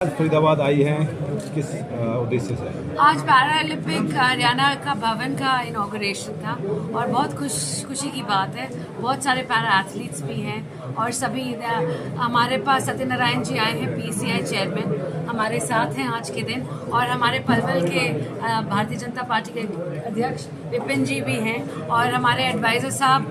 फरीदाबाद आई हैं किस उद्देश्य से? आज पैरालंपिक हरियाणा का भवन का इनॉग्रेशन था और बहुत खुशी की बात है। बहुत सारे पैरा एथलीट्स भी हैं और सभी हमारे पास सत्यनारायण जी आए हैं, पीसीआई चेयरमैन हमारे साथ हैं आज के दिन, और हमारे पलवल के भारतीय जनता पार्टी के अध्यक्ष विपिन जी भी हैं, और हमारे एडवाइज़र साहब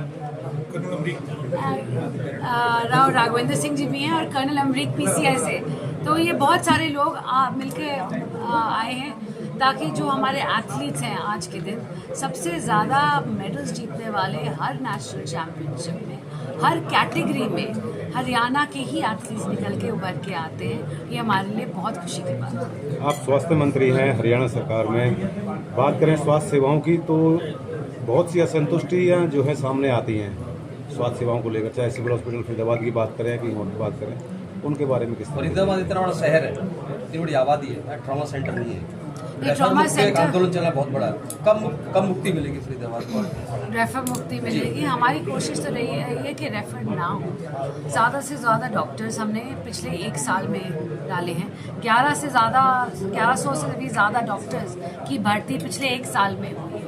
राव राघवेंद्र सिंह जी भी हैं, और कर्नल अमरीक पीसीआई से। तो ये बहुत सारे लोग मिलके आए हैं ताकि जो हमारे एथलीट्स हैं आज के दिन, सबसे ज़्यादा मेडल्स जीतने वाले हर नेशनल चैम्पियनशिप में, हर कैटेगरी में हरियाणा के ही एथलीट्स निकल के उभर के आते हैं। ये हमारे लिए बहुत खुशी की बात है। आप स्वास्थ्य मंत्री हैं हरियाणा सरकार में, बात करें स्वास्थ्य सेवाओं की तो बहुत सी असंतुष्टियाँ जो है सामने आती हैं स्वास्थ्य सेवाओं को लेकर, चाहे सिविल हॉस्पिटल फरीदाबाद की बात करें कहीं और की बात करें, उनके बारे में किस तरह? फरीदाबाद इतना बड़ा शहर है, इतनी बड़ी आबादी है, ट्रॉमा सेंटर नहीं है। ट्रॉमा सेंटर आंदोलन चला बहुत बड़ा, कब मुक्ति मिलेगी फरीदाबाद को? रेफर मुक्ति मिलेगी। हमारी कोशिश तो रही है कि रेफर ना हो। ज़्यादा से ज़्यादा डॉक्टर्स हमने पिछले 1 साल में डाले हैं। 1100 से भी ज़्यादा डॉक्टर्स की भर्ती पिछले 1 साल में हुई है।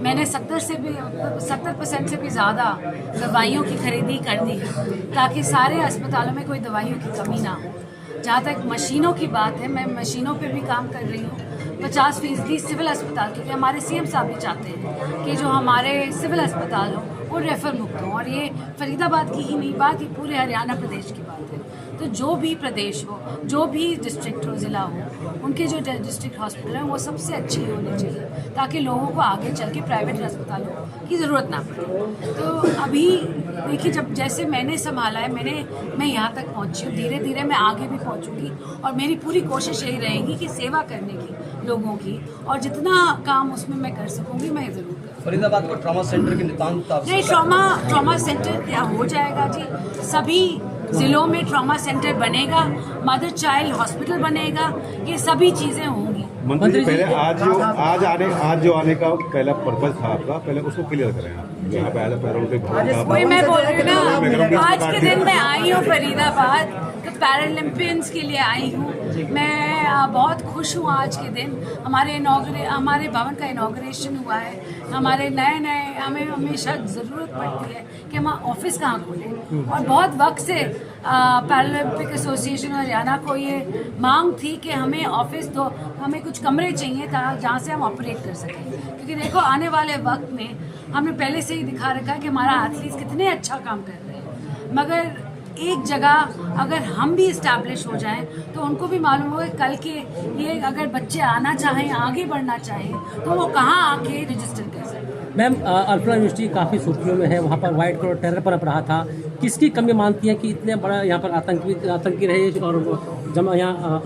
मैंने 70% से भी ज़्यादा दवाइयों की खरीदी कर दी है ताकि सारे अस्पतालों में कोई दवाइयों की कमी ना हो। जहाँ तक मशीनों की बात है, मैं मशीनों पे भी काम कर रही हूँ। 50% सिविल अस्पताल, क्योंकि हमारे सीएम साहब भी चाहते हैं कि जो हमारे सिविल अस्पताल हो वो रेफर मुक्त हो, और ये फरीदाबाद की ही नहीं बात, ये पूरे हरियाणा प्रदेश की बात है। तो जो भी प्रदेश हो, जो भी डिस्ट्रिक्ट हो, ज़िला हो, उनके जो डिस्ट्रिक्ट हॉस्पिटल हैं वो सबसे अच्छी होनी चाहिए ताकि लोगों को आगे चल के प्राइवेट अस्पतालों की ज़रूरत ना पड़े। तो अभी देखिए, जब जैसे मैंने संभाला है, मैं यहाँ तक पहुँची हूँ, धीरे धीरे मैं आगे भी पहुँचूँगी, और मेरी पूरी कोशिश यही रहेगी कि सेवा करने की लोगों की, और जितना काम उसमें मैं कर सकूँगी मैं ज़रूर करूँ। फरीदाबाद को ट्रॉमा सेंटर की नितांत नहीं, ट्रॉमा सेंटर क्या हो जाएगा जी, सभी जिलों में ट्रॉमा सेंटर बनेगा, मदर चाइल्ड हॉस्पिटल बनेगा, ये सभी चीज़ें होंगी। मंत्री जी, पहले आज जो आने का पहला पर्पज था आपका, पहले उसको क्लियर करें आप। यहाँ पे आया पैरालंपिक, वही मैं बोल रही हूँ ना, आज के दिन मैं आई हूँ फरीदाबाद तो पैरालंपियंस के लिए आई हूँ। मैं बहुत खुश हूँ आज के दिन। हमारे भवन का इनॉग्रेशन हुआ है। हमें हमेशा ज़रूरत पड़ती है कि हम ऑफिस कहाँ खोलें, और बहुत वक्त से पैरालंपिक एसोसिएशन हरियाणा को ये मांग थी कि हमें ऑफिस दो, हमें कुछ कमरे चाहिए जहाँ से हम ऑपरेट कर सकें। क्योंकि देखो, आने वाले वक्त में हमने पहले से ही दिखा रखा है कि हमारा एथलीट्स कितने अच्छा काम कर रहे हैं, मगर एक जगह अगर हम भी इस्टेब्लिश हो जाएं तो उनको भी मालूम हो कि कल के ये अगर बच्चे आना चाहें, आगे बढ़ना चाहें, तो वो कहाँ आके रजिस्टर कर सकते हैं। मैम, अल्फा यूनिवर्सिटी काफ़ी सुर्खियों में है, वहाँ पर वाइट कलर टेरर पर रहा था। किसकी कमी मानती है कि इतने बड़ा यहाँ पर आतंकी रहे और जमा यहाँ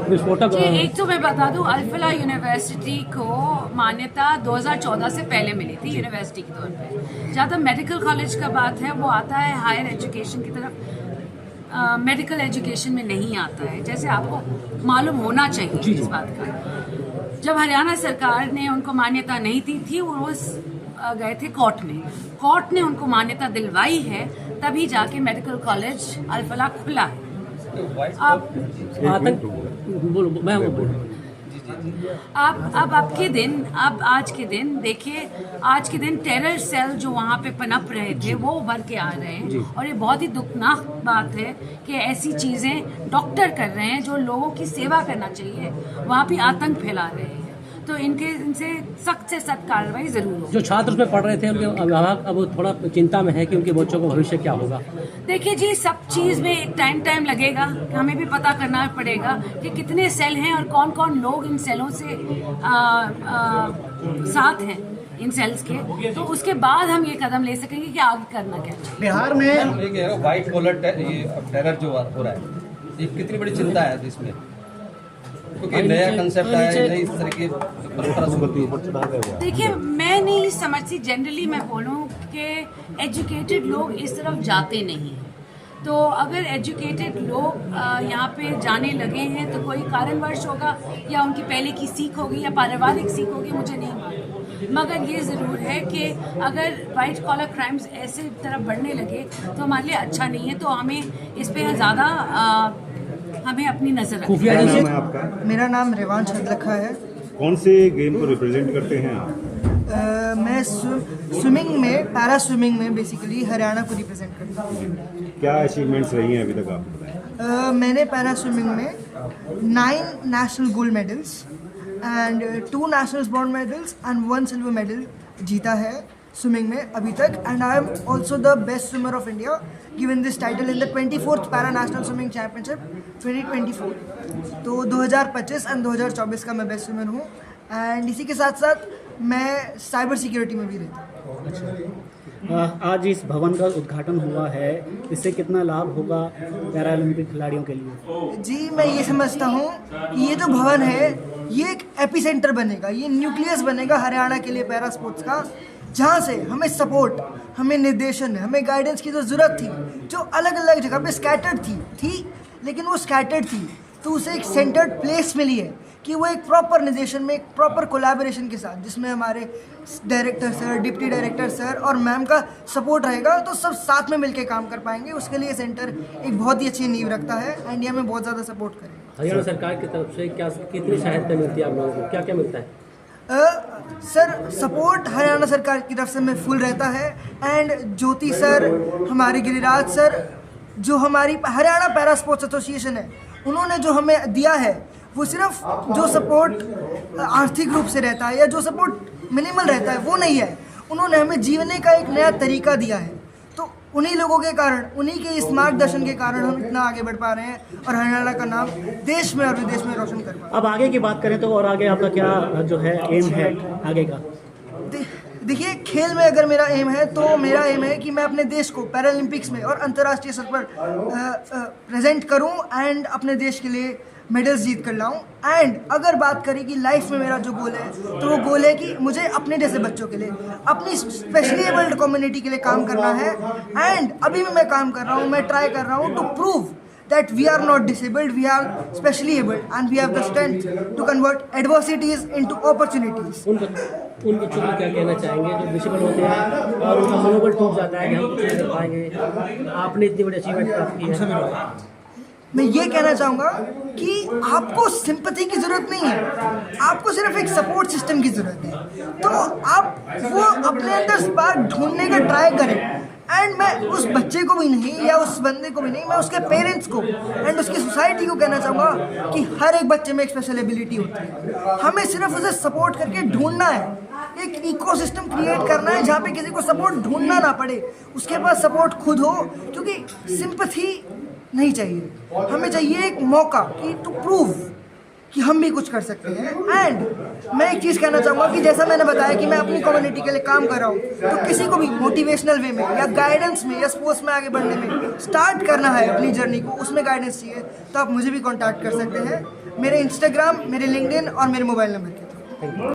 विस्फोटक? एक तो मैं बता दूं, अल्फा यूनिवर्सिटी को मान्यता 2014 से पहले मिली थी यूनिवर्सिटी के तौर पे। जहाँ तक मेडिकल कॉलेज का बात है, वो आता है हायर एजुकेशन की तरफ, मेडिकल एजुकेशन में नहीं आता है, जैसे आपको मालूम होना चाहिए इस बात का। जब हरियाणा सरकार ने उनको मान्यता नहीं दी थी, वो गए थे कोर्ट में, कोर्ट ने उनको मान्यता दिलवाई है, तभी जाके मेडिकल कॉलेज अल्फला खुला है। अब आज के दिन देखिए, आज के दिन टेरर सेल जो वहाँ पे पनप रहे थे वो उभर के आ रहे हैं, और ये बहुत ही दुखनाक बात है कि ऐसी चीज़ें डॉक्टर कर रहे हैं जो लोगों की सेवा करना चाहिए, वहाँ पे आतंक फैला रहे हैं। तो इनसे सख्त से सख्त कार्रवाई जरूर हो। जो छात्र उसमें पढ़ रहे थे, उनके अभिभावक अब थोड़ा चिंता में है कि उनके बच्चों का भविष्य क्या होगा। देखिए जी, सब चीज़ में टाइम लगेगा, हमें भी पता करना पड़ेगा कि कितने सेल हैं और कौन कौन लोग इन सेलों से साथ हैं, इन सेल्स के। तो उसके बाद हम ये कदम ले सकेंगे कि आगे करना क्या चाहिए। बिहार में व्हाइट कॉलर टेरर जो हो रहा है, ये कितनी बड़ी चिंता है इसमें, क्योंकि नया कंसेप्ट आया है, नई इस तरह की परंपरा। देखिए, मैं नहीं समझती, जनरली मैं बोलूँ कि एजुकेटेड लोग इस तरफ जाते नहीं हैं। तो अगर एजुकेटेड लोग यहाँ पे जाने लगे हैं तो कोई कारणवश होगा, या उनकी पहले की सीख होगी, या पारिवारिक सीख होगी, मुझे नहीं मालूम। मगर ये ज़रूर है कि अगर वाइट कॉलर क्राइम्स ऐसे तरफ बढ़ने लगे तो हमारे लिए अच्छा नहीं है। तो हमें इस पर ज़्यादा हमें अपनी नज़र रखनी खुफिया क्या नाम एजेंसी है आपका? मेरा नाम रेवांश हदलखा है। कौन से गेम को रिप्रेजेंट करते हैं आप? मैं स्विमिंग में, पैरा स्विमिंग में बेसिकली हरियाणा को रिप्रेजेंट करता हूँ। क्या अचीवमेंट्स रही हैं अभी तक आप बताएं? मैंने पैरा स्विमिंग में 9 national gold medals and 2 national bronze medals and 1 silver medal जीता है स्विमिंग में अभी तक। And I am also the best swimmer of India, given this title in the 24th para national swimming championship 2024। तो 2025 and 2024 का मैं best swimmer हूँ। And इसी के साथ साथ मैं साइबर सिक्योरिटी में भी रहता हूँ। आज इस भवन का उद्घाटन हुआ है, इससे कितना लाभ होगा पैरालंपिक खिलाड़ियों के लिए? जी, मैं ये समझता हूँ कि ये जो भवन है ये एक एपिसेंटर बनेगा, ये न्यूक्लियस बनेगा हरियाणा के लिए पैरा स्पोर्ट्स का, जहाँ से हमें सपोर्ट, हमें निर्देशन, हमें गाइडेंस की जो ज़रूरत थी, जो अलग अलग जगह पे स्कैटर्ड थी लेकिन वो स्कैटर्ड थी, तो उसे एक सेंटर्ड प्लेस मिली है कि वो एक प्रॉपर निर्देशन में, एक प्रॉपर कोलैबोरेशन के साथ, जिसमें हमारे director sir, deputy director sir और मैम का सपोर्ट रहेगा, तो सब साथ में मिलकर काम कर पाएंगे। उसके लिए सेंटर एक बहुत ही अच्छी नींव रखता है एंड ये हमें बहुत ज़्यादा सपोर्ट करेगा। हरियाणा सरकार की तरफ से क्या कितनी सहायता मिलती है आप लोगों को, क्या क्या मिलता है? सर, सपोर्ट हरियाणा सरकार की तरफ से में फुल रहता है एंड ज्योति सर, हमारे गिरिराज सर, जो हमारी हरियाणा पैरा स्पोर्ट्स एसोसिएशन है, उन्होंने जो हमें दिया है वो सिर्फ जो सपोर्ट आर्थिक रूप से रहता है या जो सपोर्ट मिनिमल रहता है वो नहीं है, उन्होंने हमें जीने का एक नया तरीका दिया है। तो उन्हीं लोगों के कारण, उन्हीं के इस मार्गदर्शन के कारण हम इतना आगे बढ़ पा रहे हैं और हरियाणा का नाम देश में और विदेश में रोशन कर पा रहे हैं। अब आगे की बात करें तो और आगे आपका क्या जो है एम है आगे का? देखिए, खेल में अगर मेरा एम है तो मेरा एम है कि मैं अपने देश को पैरालंपिक्स में और अंतर्राष्ट्रीय स्तर पर प्रेजेंट करूं एंड अपने देश के लिए मेडल्स जीत कर लाऊं। एंड अगर बात करें कि लाइफ में मेरा जो गोल है, तो वो गोल है कि मुझे अपने जैसे बच्चों के लिए, अपनी स्पेशली एबल्ड कम्युनिटी के लिए काम करना है। एंड अभी भी मैं काम कर रहा हूँ, मैं ट्राई कर रहा हूँ to prove that we are not disabled, we are specially abled and we have the strength to convert adversities into opportunities. उन बच्चों को क्या कहना चाहेंगे जो डिसेबल होते हैं और उनका मनोबल टूट जाता है कि हम कुछ नहीं कर पाएंगे, आपने इतनी बड़ी अचीवमेंट प्राप्त की है? मैं ये कहना चाहूँगा कि आपको सिंपैथी की ज़रूरत नहीं है, आपको सिर्फ एक सपोर्ट सिस्टम की ज़रूरत है। तो आप वो अपने अंदर स्पार्क ढूंढने का ट्राई करें। एंड मैं उस बच्चे को भी नहीं या उस बंदे को भी नहीं, मैं उसके पेरेंट्स को एंड उसकी सोसाइटी को कहना चाहूँगा कि हर एक बच्चे में एक स्पेशल एबिलिटी होती है, हमें सिर्फ उसे सपोर्ट करके ढूंढना है, एक इकोसिस्टम क्रिएट करना है जहाँ पे किसी को सपोर्ट ढूंढना ना पड़े, उसके पास सपोर्ट खुद हो। क्योंकि सिंपैथी नहीं चाहिए, हमें चाहिए एक मौका कि टू प्रूव कि हम भी कुछ कर सकते हैं। एंड मैं एक चीज़ कहना चाहूँगा कि जैसा मैंने बताया कि मैं अपनी कम्युनिटी के लिए काम कर रहा हूँ, तो किसी को भी मोटिवेशनल वे में या गाइडेंस में या स्पोर्ट्स में आगे बढ़ने में स्टार्ट करना है अपनी जर्नी को, उसमें गाइडेंस चाहिए तो आप मुझे भी कॉन्टैक्ट कर सकते हैं मेरे इंस्टाग्राम, मेरे लिंक्डइन और मेरे मोबाइल नंबर के थ्रू।